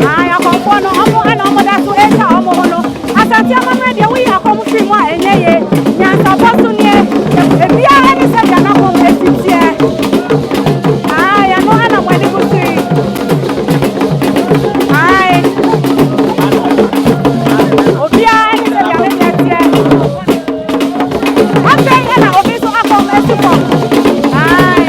Aya konfo no omo ana omo da so eta omo hono. Asante amama de wi akomu fi mu a eneye. Nyansa bosu nie. Ebia eni se dia na ko efitie. Aya no ana mwani kusi. Ai. Obia eni se dia na tie. Ape ana obi so akomu esifo. Ai.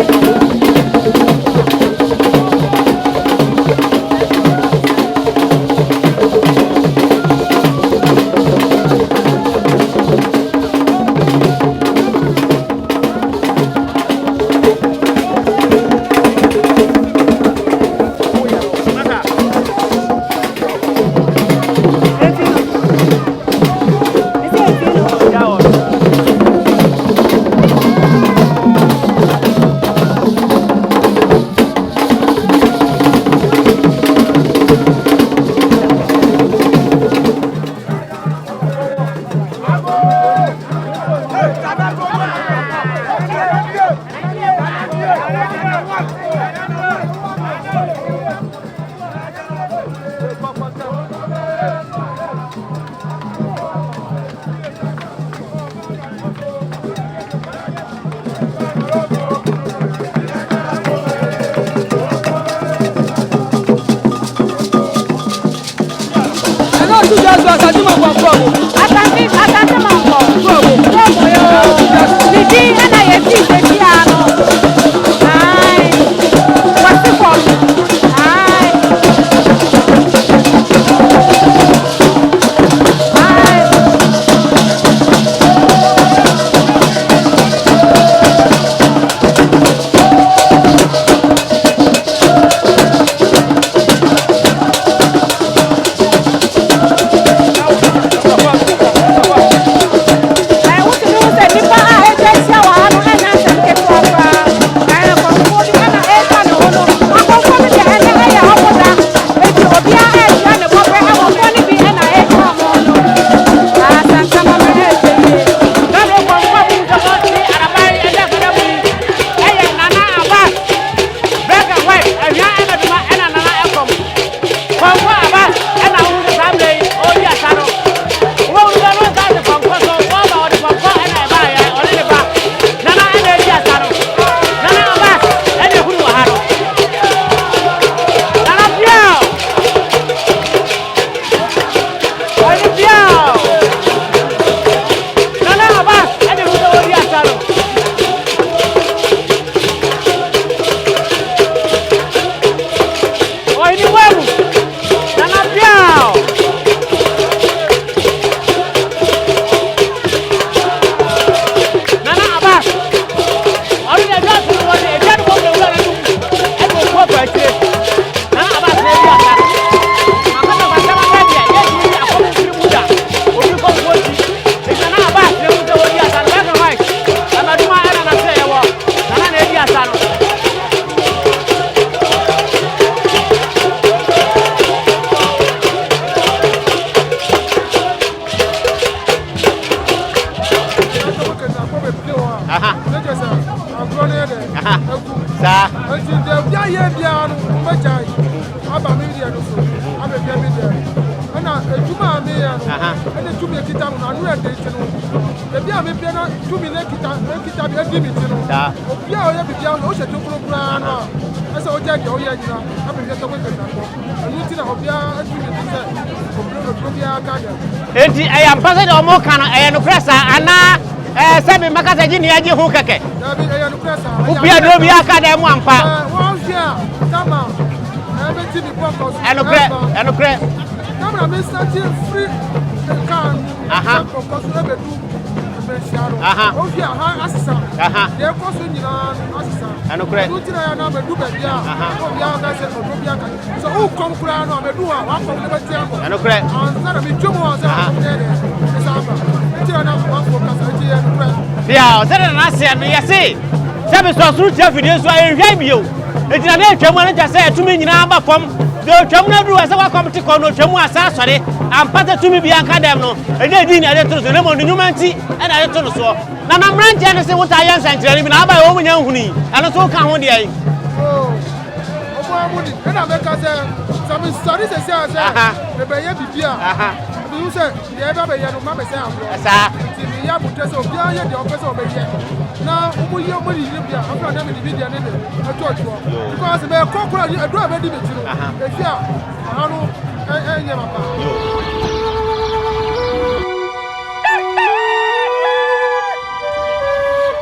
Enti ayam pasa de omo kana no pressa ana sebe makasa ji ni aji hu keke ubia do bia ka de mu ampa eno kre camera me starting free can ofia ha asisa de ko so nyina asisa eno kre utina ya na be du be bia obia ka se ko bia ka so u kom kura no be du wa kom ne be tia ko eno kre answer me dwomo answer de samba utina na wa ko ka se tia eno kre bia o se na se no yesi se be so suru tia fidie so ahwai bio etina na atwa mu na nta se atumi nyina ba fam de atwa mu na du wa se wa kom ti ko no atwa mu asa sore ampata tumi bia nka dem no ede di na de to so le mo nyuma nti e na de to no so na na mranche ne se wuta ya nsankyere bi na aba wo munya nhuni ano so ka ho de ai obo amudi e na meka se me study say me be ye bibia me say ye be ye no ma be say abro ti me ya butre so bia ye de o pese o be ye na umu ye mo ni bia afra na me di bia ne de atojo because me kokura edu abedi me tiro e fia anu enye mapa